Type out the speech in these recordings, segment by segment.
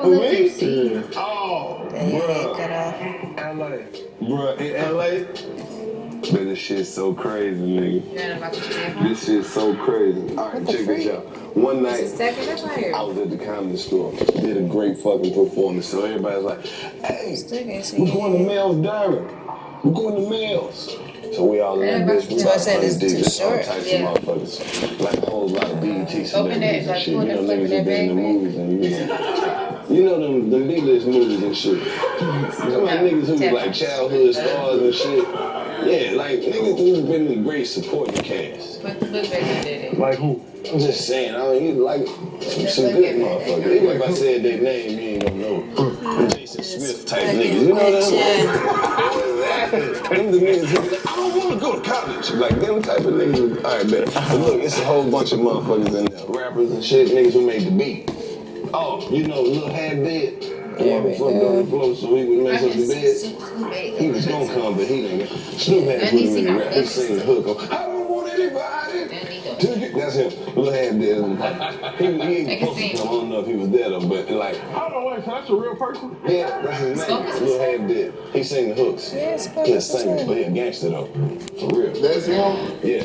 was up DC. Yeah. Oh, Bruh. Cut off. LA. Bruh, in LA? Man, this shit's so crazy, nigga. This shit's so crazy. Alright, check this out. One night, I was at the comedy store. Did a great fucking performance. So everybody's like, hey, we're going to Mel's Diamond. We're going to Mel's. So we all in that bitch. We all playing DJs, all types of motherfuckers. Like a whole lot of BET celebrities and shit. You know, niggas who been in the movies and you know them D-list movies and shit. Some like niggas who was like childhood stars and shit. Yeah, like niggas who's been in great supporting cast. Like who? I'm just saying, I mean, like some good motherfuckers. Even if I said their name, you ain't gonna know. Jason Smith type niggas. You know what I'm saying? Them the niggas who like, I don't want to go to college. Like them type of niggas. Alright, better. But look, it's a whole bunch of motherfuckers in there. Rappers and shit, niggas who made the beat. Oh, you know, Lil Half Dead. Motherfucker on the floor so he would mess up the bed. He was gonna come, but he didn't. Snoop had put him in the rap. He sing the hook on, I don't want anybody. That's him. Lil Half Dead. He ain't supposed to come. I don't know if he was there though, but like. Hold on, wait, so that's a real person? Yeah, that's his name. Lil Half Dead. He sing the hooks. He a singer, but he a gangster though. For real. That's him? Yeah.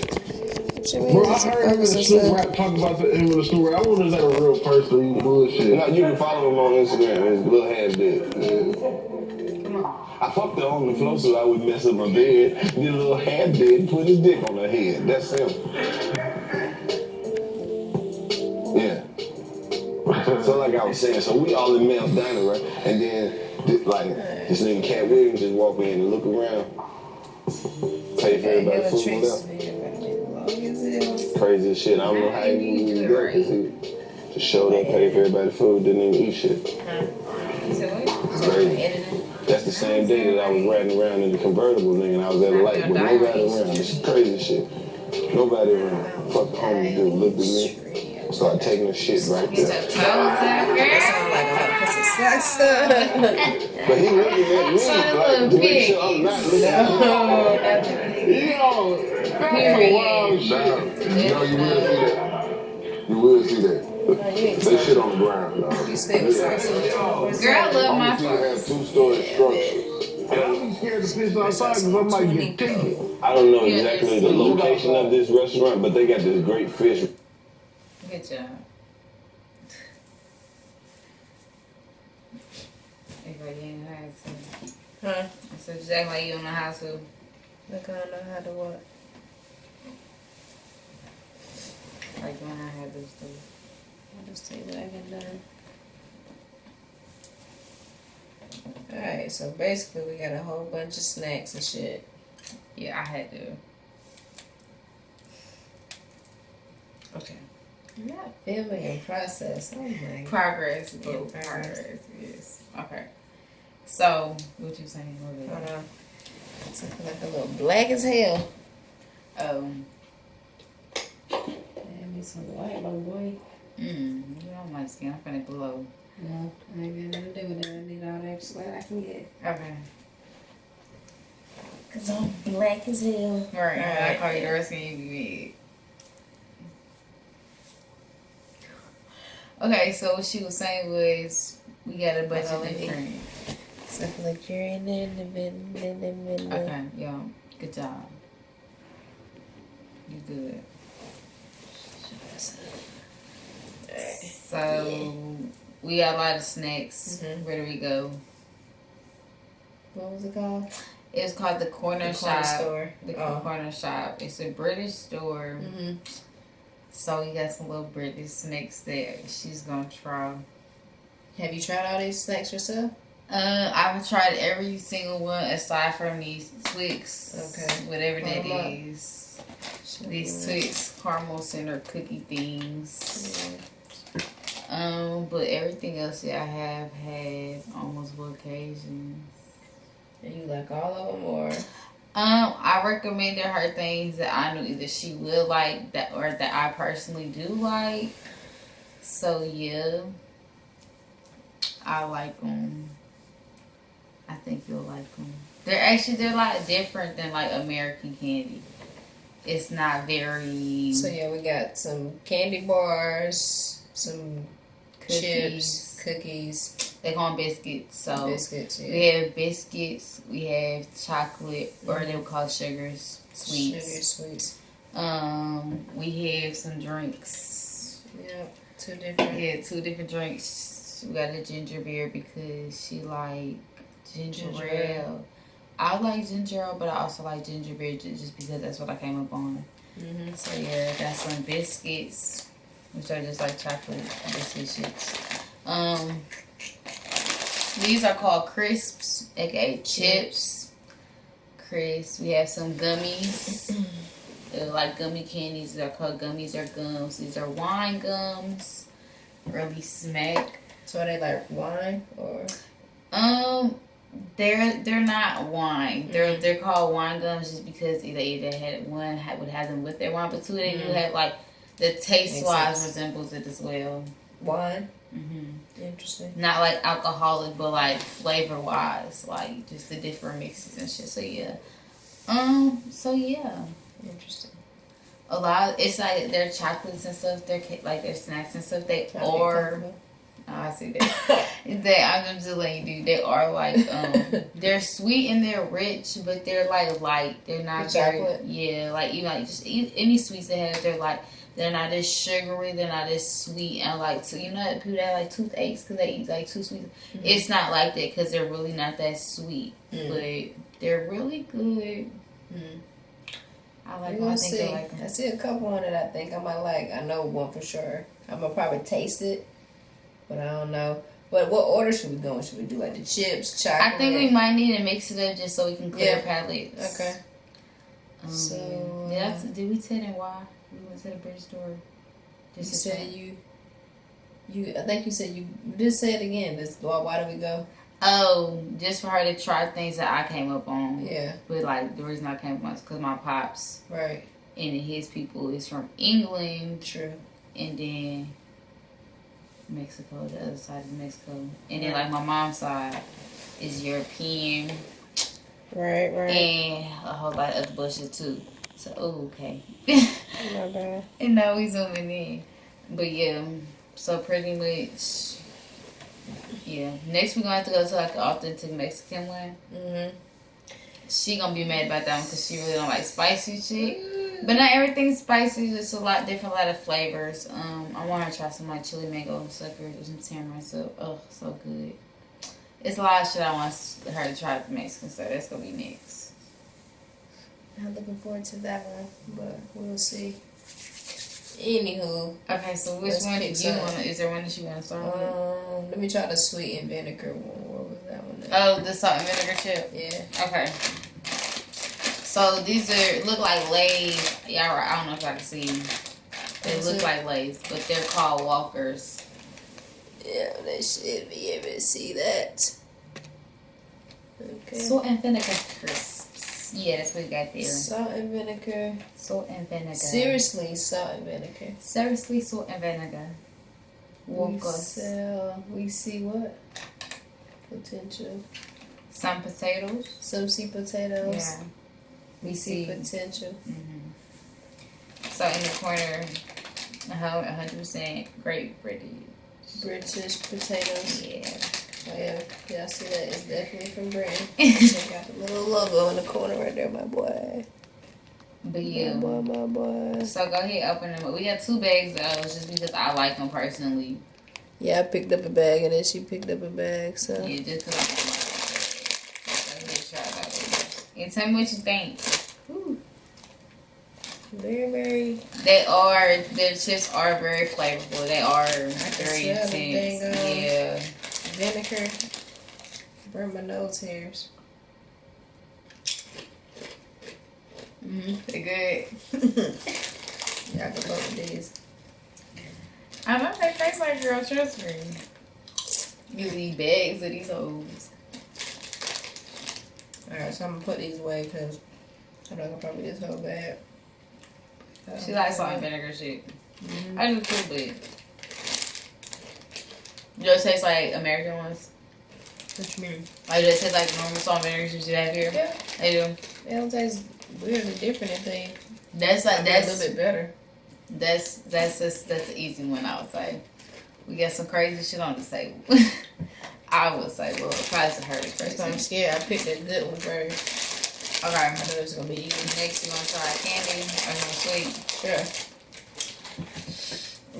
Bro, I heard him and Snoop Rap talk about him and Snoop Rap. I wonder if that's a real person. You bullshit. No, you can follow him on Instagram. It's Lil Half Dead. Come on. I fucked her on the floor so I would mess up my bed. Then Lil Half Dead put his dick on her head. That's him. Yeah. So like I was saying, so we all in Mel's Diner, right? And then like this nigga Cat Williams just walk in and look around, pay for everybody's food and whatever. Crazy as shit. I don't know how he knew that because he just showed up, paid for everybody's food, didn't even eat shit. Crazy. That's the same day that I was riding around in the convertible nigga and I was at a light with nobody around. This is crazy shit. Nobody around. Fuck the homies dude looked at me, started taking the shit right there. But he looking at me like to make sure I'm not looking at him. He's a wild shit. No, you will see that. You will see that. They shit on the ground, dog. You stay with Girl, I love my have two-story structures. I'm scared to piss outside because I might get taken. I don't know exactly the location of this restaurant, but they got this great fish. Good job. Everybody in the house. Huh? So just act like you don't know how to. Like I don't know how to what? Like you don't know how to do stuff. I'll just tell you what I get done. Alright, so basically we got a whole bunch of snacks and shit. Yeah, I had to. Okay. Not filming in process. Oh my god. Progress. Yes. Okay. So, what you saying? Hold on. Something like a little black as hell. Add me some white, little boy. You know my skin. I'm finna glow. No, I ain't got nothing to do with that. I need all the extra light I can get. Okay. Cause I'm black as hell. Right. I call you the rest of you be big. Okay, so what she was saying was we got a bunch of different stuff like you're in there in the Okay, yeah. Good job. You good. So we got a lot of snacks. Mm-hmm. Where do we go? What was it called? It was called the Corner Shop. Store. The Corner Shop. It's a British store. Mm-hmm. So we got some little British snacks that she's gonna try. Have you tried all these snacks yourself? I've tried every single one aside from these Twix. Okay. Whatever that is. These Twix caramel center cookie things. Yeah. But everything else that I have had on multiple occasions. And you like all of them or? I recommended her things that I knew either she would like that or that I personally do like. So yeah, I like them. I think you'll like them. They're a lot different than like American candy. It's not very. So yeah, we got some candy bars, some chips, cookies. They call them biscuits. So biscuits, yeah. we have biscuits, we have chocolate, or they would call sugars, sweets. Sugars, sweets. We have some drinks. Yep, 2 different. Yeah, 2 different drinks. We got a ginger beer because she like ginger ale. I like ginger ale, but I also like ginger beer just because that's what I came up on. Mm-hmm. So yeah, got some biscuits, which are just like chocolate biscuit shits. These are called crisps, aka chips. Crisps. We have some gummies. They're like gummy candies. They're called gummies or gums. These are wine gums. Really smack. So are they like wine or? They're not wine. They're called wine gums just because they either had one would have them with their wine, but 2 they do have like the taste wise resembles it as well. Wine. Mm-hmm. Interesting. Not like alcoholic, but like flavor wise, like just the different mixes and shit. So yeah. So yeah. Interesting. A lot. It's like their chocolates and stuff. Their like their snacks and stuff. They are. Oh, I see that. I'm just letting you do. They are like they're sweet and they're rich, but they're like light. They're not very. Yeah, like you like just eat any sweets they have. They're like. They're not as sugary. They're not as sweet. And like, so you know, people that have like toothaches because they eat like too sweet. Mm-hmm. It's not like that because they're really not that sweet, but they're really good. Mm. I like. I think I like them. I see a couple on it. I think I might like. I know one for sure. I'm gonna probably taste it, but I don't know. But what order should we go in? Should we do like the chips, chocolate? I think we might need to mix it up just so we can clear palates. Okay. So did we tell them why? We went to the British store. You said you. I think you said you. Just say it again. Why do we go? Oh, just for her to try things that I came up on. Yeah. But like the reason I came up on is because my pops. Right. And his people is from England. True. And then Mexico, the other side is Mexico. And then like my mom's side is European. Right. And a whole lot of other bullshit too. So, okay. My bad. And now we zooming in. But yeah, so pretty much, yeah. Next we're going to have to go to like an authentic Mexican one. Mm-hmm. She going to be mad about that one because she really don't like spicy shit. But not everything's spicy. Just a lot of flavors. I want her to try some like chili mango suckers or some tamarind soup. Oh, so good. It's a lot of shit I want her to try the Mexican stuff. That's going to be next. I'm looking forward to that one, but we'll see. Anywho. Okay, so which one did you want? Is there one that you want to start with? Let me try the sweet and vinegar one. What was that one? Oh, the salt and vinegar chip? Yeah. Okay. So these look like Lay's. Yeah, I don't know if I can see. They look like Lay's, but they're called Walkers. Yeah, they should be able to see that. Okay. Salt and vinegar crisps. Yeah, that's what we got there. Salt and vinegar. Salt and vinegar. Seriously, salt and vinegar. Seriously, salt and vinegar. Walkers. We see what? Potential. Some potatoes. Some sweet potatoes. Yeah. We see potential. Mm-hmm. So in the corner, 100% great British potatoes. Yeah. Oh yeah, I see that. It's definitely from Britain. Check out the little logo in the corner right there, my boy. But yeah. My boy. So go ahead, open them up. We got 2 bags of those just because I like them personally. Yeah, I picked up a bag and then she picked up a bag, so. Yeah, just because I like them. And tell me what you think. Whew. Very, very. Their chips are very flavorful. They are very intense. Yeah. Vinegar. Burn my nose hairs. They're good. Yeah, I can fuck with these. I know they taste like girl, trust me. You eat bags of these hoes. Alright, so I'm gonna put these away because I'm not gonna probably this whole bag. She likes salt and vinegar shit. I do too, but yours taste like American ones? What you mean? Like, does it taste like normal salt and vinegar shit you have here? Yeah. They do? They don't taste weird and different if they that's a little bit better. That's an easy one, I would say. We got some crazy shit on the table. say, well, it probably to her That's why I'm person. scared. I picked a good one first. Okay. I know it's gonna be easy. Next, you want to try candy or some sweet? Sure.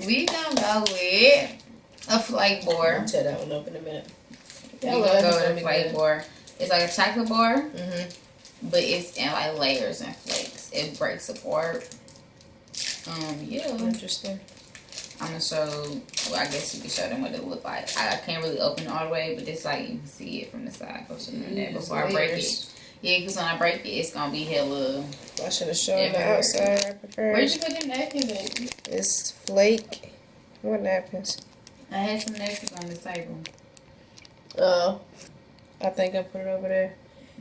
We gonna go with a flake bar. I'll tear that one up in a minute. We gonna go with a flake bar. It's like a chocolate bar, but it's in like layers and flakes. It breaks apart. Yeah. Interesting. I'm gonna show. Well, I guess you can show them what it look like. I can't really open it all the way, but it's like you can see it from the side. Go show them that before I break it. Yeah, because when I break it, it's gonna be hella. I should have shown the outside wrapper Where'd first. you put the napkins at? It's flake. What napkins? I had some napkins on the table. Oh. I think I put it over there.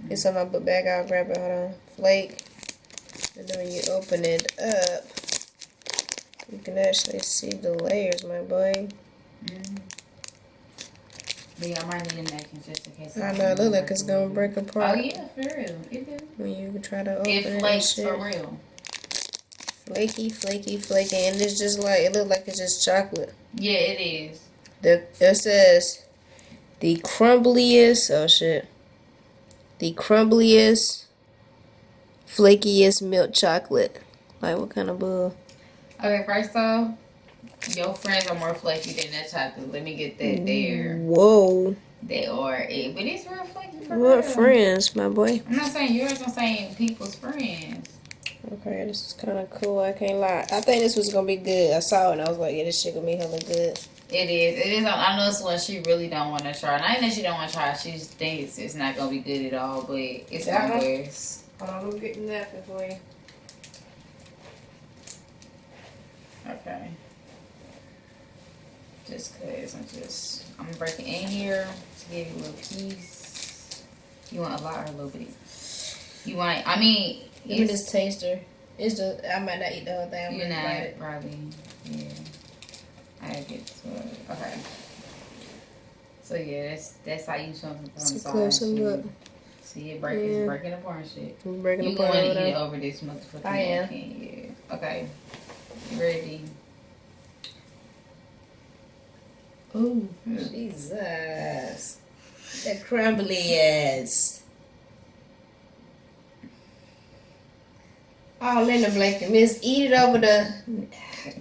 It's on my book bag. I'll grab it. Hold on. Flake. And then when you open it up, you can actually see the layers, my boy. But yeah, I might need a napkin just in case. I know. It look like it's gonna break Oh apart. yeah, for real. It do. When you try to open It it. flakes and for shit. real. Flaky, flaky, flaky. And it's just like, it look like it's just chocolate. Yeah, it is. It says the crumbliest, oh shit, the crumbliest, flakiest milk chocolate. Like, what kind of bull? Okay, first off, your friends are more flaky than that chocolate. Let me get that there. Whoa. They are it, but it's real flaky for What real. friends, my boy? I'm not saying yours. I'm saying people's friends. Okay, this is kind of cool. I can't lie. I think this was gonna be good. I saw it and I was like, yeah, this shit gonna be hella good. It is. It is. I know it's one she really don't want to try. Not that she don't want to try. She just thinks it's not gonna be good at all. But it's Yeah. always. Hold on, I'm getting that for you. Okay. Just cause I'm gonna break it in here to give you a little piece. You want a lot or a little bit? You want? I mean, Give me this taster. It's just, I might not eat the whole thing. I'm you're gonna bite not it. probably. Yeah. I get to it. Okay. So yeah, that's how you show them It's a closer look. See it breaking, it's breaking apart and shit. I'm breaking You apart going over to eat there. it over this motherfucking I am. napkin, yeah. Okay. You ready? Ooh, Jesus. That crumbly ass. All in the blanket. Miss, eat it over the...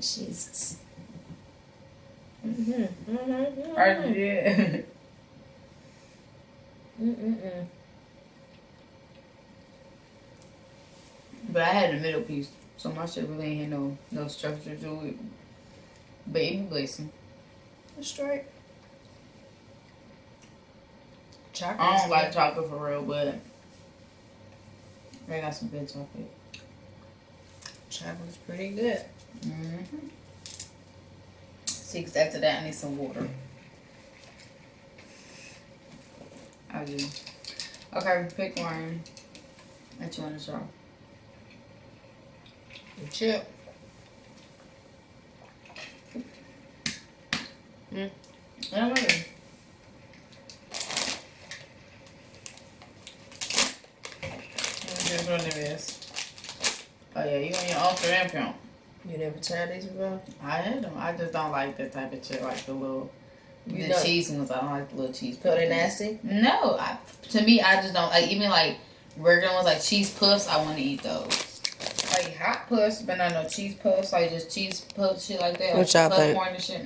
Jesus. Yeah. But I had the middle piece, so my shit really ain't had no structure to it. Baby blessing. Straight. Chocolate. I don't like chocolate for real, but they got some good chocolate. Chocolate's pretty good. Mm-hmm. 6 after that, I need some water. I do. Okay, pick one that you want to try. The chip. I don't know. Which one it is? Oh yeah, you on your Instagram account. You never tried these before? I had them. I just don't like that type of chip, like the little, You the know- cheese ones. I don't like the little cheese. So they puffs. nasty? No, to me, I just don't like. Even like regular ones, like cheese puffs. I want to eat those. Like hot puffs, but not no cheese puffs. Like just cheese puffs, shit like that. What y'all think? Popcorn and shit.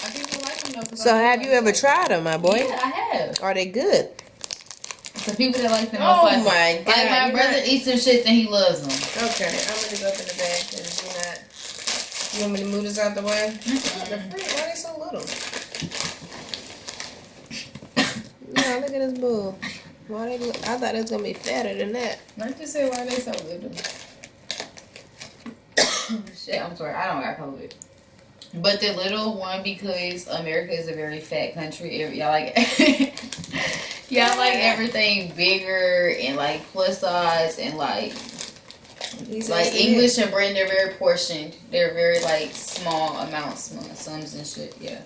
I people like them though. 'cause So I have feel you like- ever tried them, my boy? Yeah, I have. Are they good? The people that like them. Oh most like my them. God, Like my you're brother not- eats them shit and he loves them. Okay, I'm gonna just open the bag because you're not. You want me to move this out the way? The freak, why they so little? No, look at this bull. Why they? I thought it was gonna be fatter than that. Like you said, why they so little? Shit, I'm sorry. I don't got COVID. But the little one, because America is a very fat country. Y'all like y'all like everything bigger and like plus size and like English and Britain. They're very portioned. They're very like small amounts, sums and shit. Yeah,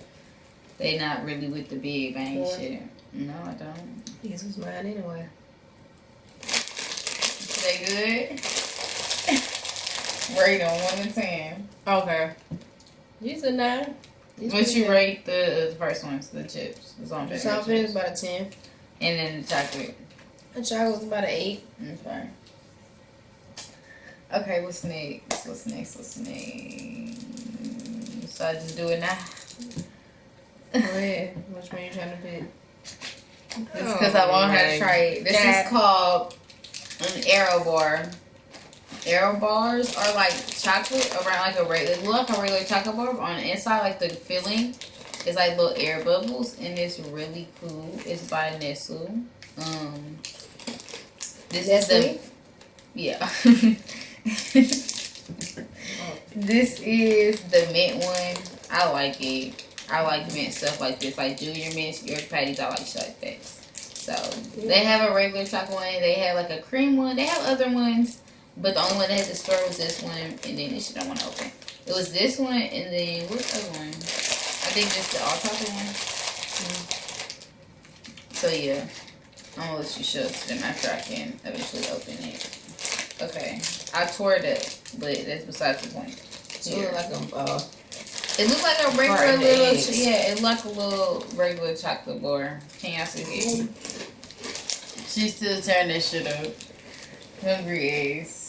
they not really with the big bang shit. No, I don't. This was mine anyway. They good? Rate on 1 to 10. Okay. These are 9. What you rate the first ones, the chips? The soft is about a 10. And then the chocolate? The chocolate was about an 8. Okay. Okay, what's next? So I just do it now? Go ahead. Which one you trying to pick? It's because I want her to try it. This is called an Aero bar. Aero bars are like chocolate around like a regular, look like a regular chocolate bar, but on the inside, like the filling is like little air bubbles, and it's really cool. It's by Nestle. This is the This is the mint one. I like it. I like mint stuff like this, like junior mints, your patties. I like shit like that. So they have a regular chocolate one. They have like a cream one. They have other ones. But the only one that had the store was this one, and then this shit I want to open. It was this one, and then what's the other one? I think just the all chocolate one. So yeah, I'm gonna let you show it to them after I can eventually open it. Okay, I tore it up, but that's besides the point. So it look like it looked like a regular little, it looked like a little regular chocolate bar. Can y'all see it? She still tearing that shit up. Hungry ass.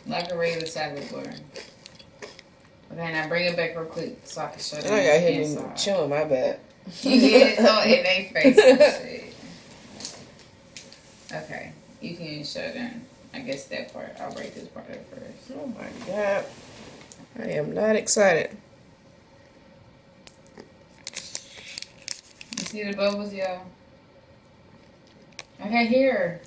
Like a regular chocolate bar. Okay, now bring it back real quick so I can show them. I got him chewing my bad. You did? Oh, in their face and shit. Okay, you can show them. I guess that part. I'll break this part up first. Oh my god. I am not excited. You see the bubbles, y'all? Okay, here.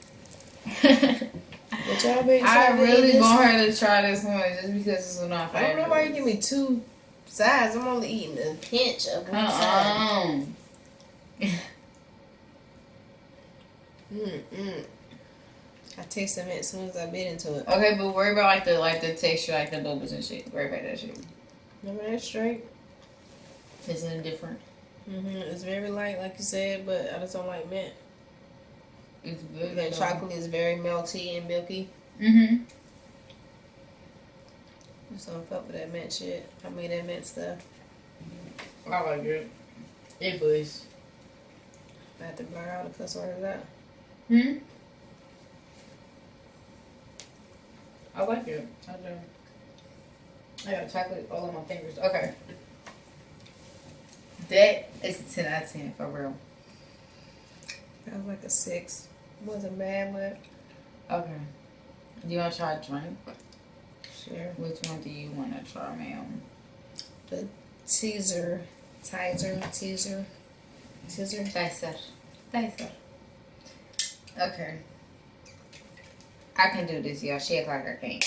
But y'all be I really want her to try this one just because it's one of my favorites. I don't know why you give me 2 sides. I'm only eating a pinch of one side. I taste them as soon as I bit into it. Okay, but worry about like the texture, like the bubbles and shit. Worry about that shit. Remember that straight? Isn't it different? It's very light, like you said, but I just don't like mint. It's good. The chocolate is very melty and milky. Just don't fuck with that mint shit. I made that mint stuff. I like it. It was. I have to blur all the cuss words out. I like it. I do. I got chocolate all on my fingers. Okay. That is a 10 out of 10 for real. That was like a 6. Wasn't bad, but okay. Do you want to try a drink? Sure. Which one do you want to try, ma'am? The teaser. Okay. I can do this, y'all. She act like I can't.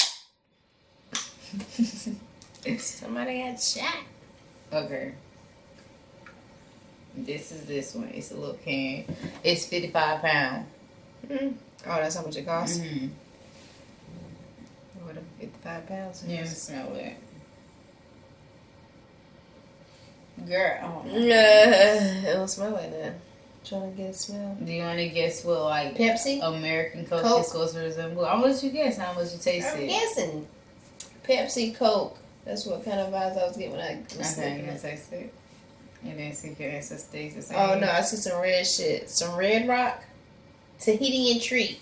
Somebody got shot. Okay. This is this one. It's a little can. It's 55 pounds. Oh, that's how much it costs? What, 55 pounds? Yeah, smell it. Girl, oh my it don't smell like that. I'm trying to get a smell. Do you want to guess what, like, Pepsi? American Coke is supposed to resemble? I'll let you guess how much you taste it. I'm guessing Pepsi, Coke. That's what kind of vibes I was getting when I was Okay, you gonna taste it? And then see if your answer stays the same. Oh, no, I see some red shit. Some Red Rock, Tahitian Treat.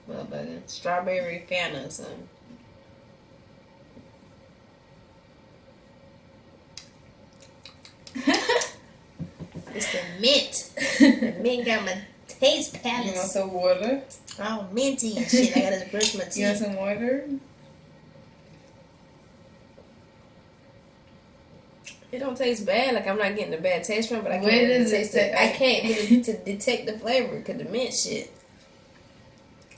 Motherfucker. Strawberry Fanta or something. It's the mint. The mint got my taste palace. You want some water? Oh, minty and shit. I gotta brush my teeth. You want some water? It don't taste bad. Like, I'm not getting a bad taste from it, but I can't Where really does it taste it. say- I can't really to detect the flavor because the mint shit.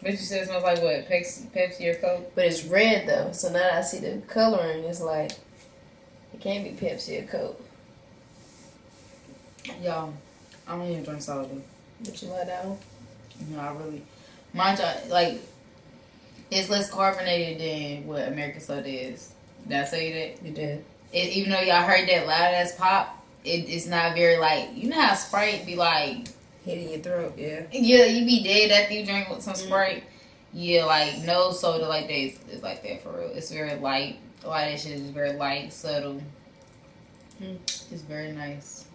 But you said it smells like what? Pepsi or Coke? But it's red though, so now that I see the coloring, it's like it can't be Pepsi or Coke. Y'all, I don't even drink soda. But you let out. No, I really. Mind you, like, it's less carbonated than what American soda is. Did I say that? You did. Even though y'all heard that loud ass pop, it's not very like, you know how Sprite be like hitting your throat, yeah. Yeah, you be dead after you drink with some Sprite. Yeah, like no soda like that is like that for real. It's very light. A lot of that shit is very light, subtle. It's very nice.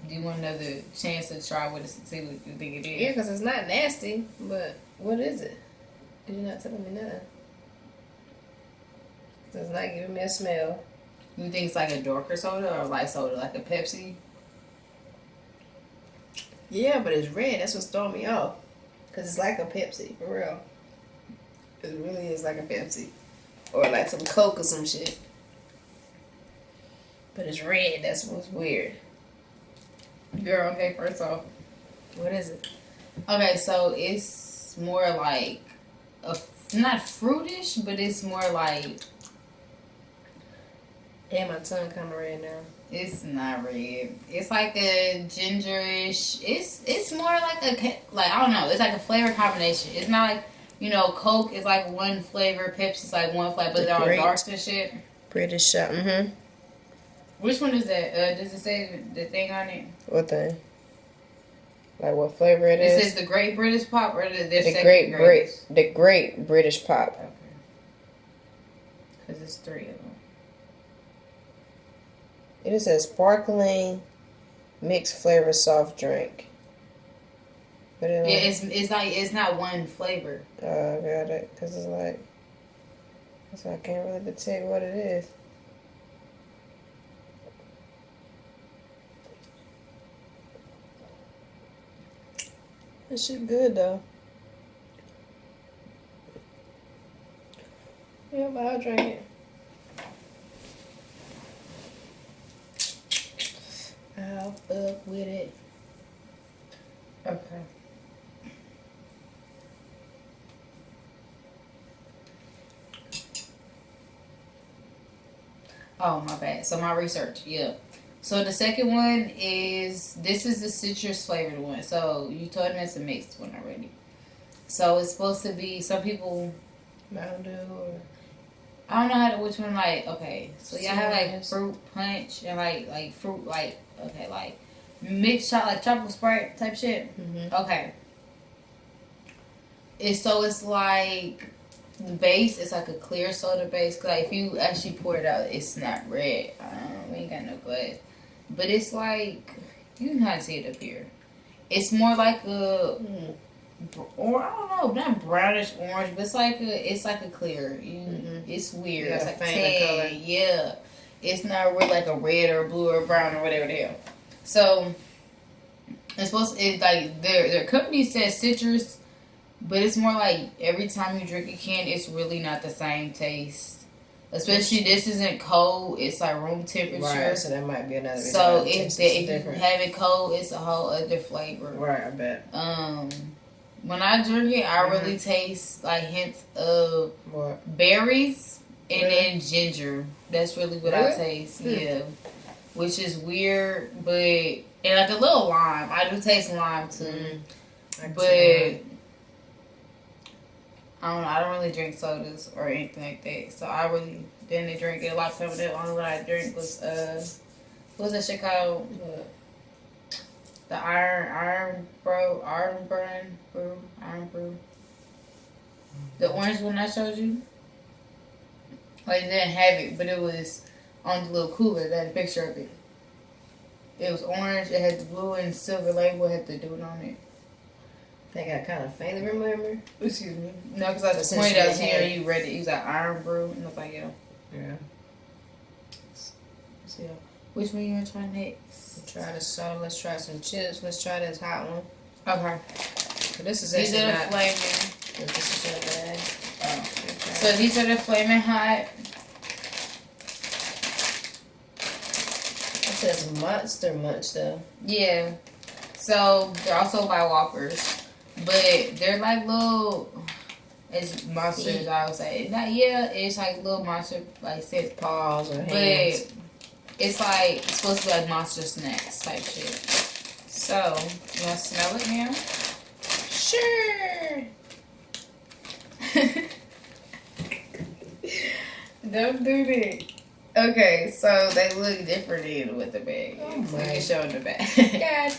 Do you want another chance to try what see what you think it is? Yeah, because it's not nasty, but what is it? You're not telling me nothing. It's not giving me a smell. You think it's like a darker soda or light soda, like a Pepsi? Yeah, but it's red. That's what's throwing me off. Because it's like a Pepsi, for real. It really is like a Pepsi. Or like some Coke or some shit. But it's red. That's what's weird. Girl, okay, first off. What is it? Okay, so it's more like, not fruitish, but it's more like... And my tongue kind of red now. It's not red. It's like a gingerish. It's more like I don't know. It's like a flavor combination. It's not like, you know, Coke is like one flavor, Pepsi's like one flavor, but they're all dark and shit. British shot. Mm-hmm. Which one is that? Does it say the thing on it? What thing? Like what flavor it It is? says the Great British Pop or the Great British Pop. Okay. Because it's 3 of them. It says sparkling mixed flavor soft drink. But it It's like it's not one flavor. I got it. Because it's like, so I can't really detect what it is. That shit good though. Yeah, but I'll drink it. I'll fuck with it. Okay. Oh, my bad. So my research, yeah. So the second one is, this is the citrus flavored one. So you told me it's a mixed one already. So it's supposed to be, some people, Mountain Dew or... I don't know which one, like, okay. So y'all have like Serious? fruit punch and like fruit, like, okay, like mixed shot, like tropical Sprite type shit. Mm-hmm. Okay. It's like, the base is like a clear soda base. Cause like if you actually pour it out, it's not red. We ain't got no glass. But it's like, you can kind of see it up here. It's more like a, or I don't know, not brownish orange, but it's like a clear. It's weird. Yeah, It's like faint tan. color. Yeah. It's not really like a red or blue or brown or whatever the hell. So it's supposed to, it's like their company says citrus. But it's more like every time you drink a can, it's really not the same taste. Especially this isn't cold; it's like room temperature. Right, so that might be another reason. So why it if tastes you different. have it cold, it's a whole other flavor. Right, I bet. When I drink it, I really taste like hints of What? berries and Really? then ginger. That's really what I taste. Yeah, which is weird, but and like a little lime. I do taste lime too, but. I don't know. I don't really drink sodas or anything like that. So I really didn't drink it. A lot of time, the only one I drink was what's that shit called? The Iron Brew. The orange one I showed you. Like, they didn't have it, but it was on the little cooler. They had a picture of it. It was orange. It had the blue and silver label. It had the dude on it. I think I kind of faintly remember. Excuse me. No, because I just Since pointed you out had here, it. you read it. You was like Iron Brew, and I was like, yeah. Yeah. So, which one you want to try next? Try this soda. Let's try some chips. Let's try this hot one. Okay. But this is These actually are the not. flaming. This is so bad. So these are the flaming hot. It says Monster Munch though. Yeah. So they're also by Walkers, but they're like little. It's monsters, I would say. Not it's like little monster, like says Paws or but hands. it's like it's supposed to be like monster snacks type shit. So you want to smell it now? Sure. Don't do that. Okay, so they look different in with the bag. Oh So my. you can show them the bag. God.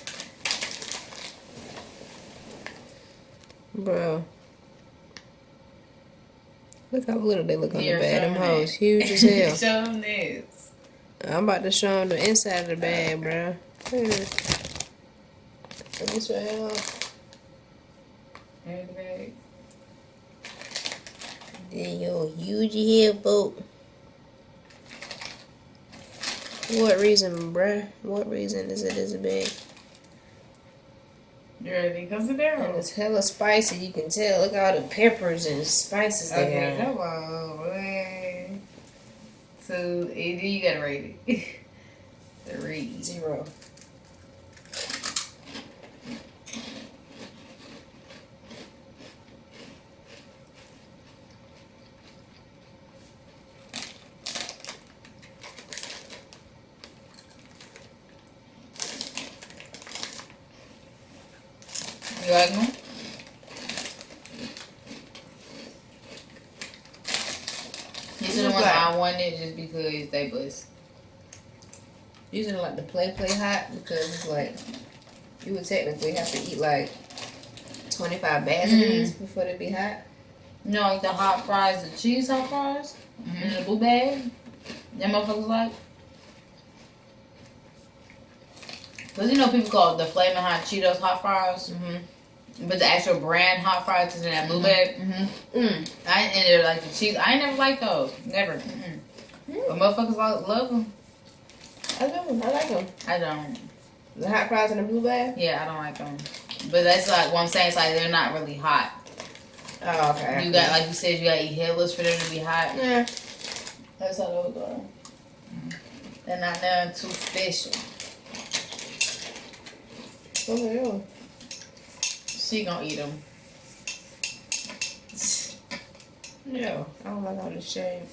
Bro. Look how little they look on Here, the bag. show Them them hoes that. huge as hell. Show them this. I'm about to show him the inside of the bag, bro. Let me show y'all. Here's the bag. Then your huge head boat. What reason, bruh? What reason is it as a bag? You ready? Come sit down. And it's hella spicy, you can tell. Look at all the peppers and spices they Okay, got. come on, boy. So, AD, you gotta rate it. 3. 0. You like them? These are the ones I wanted just because they was. Using like the play hot because it's like you would technically have to eat like 25 bags of these before they be hot. You know, like the hot fries, the cheese hot fries in the blue bag. Them motherfuckers like. Because you know people call it the Flamin' Hot Cheetos hot fries. But the actual brand hot fries is in that blue bag. And they're like the cheese. I ain't never liked those. Never. But motherfuckers love them. I do. I like them. I don't. The hot fries in the blue bag? Yeah, I don't like them. But that's like what I'm saying. It's like they're not really hot. Oh, okay. You got, like you said, you gotta eat headless for them to be hot. Yeah. That's how those are. They're not nothing too special. Oh, She gonna eat them. yeah. I don't like all this shade.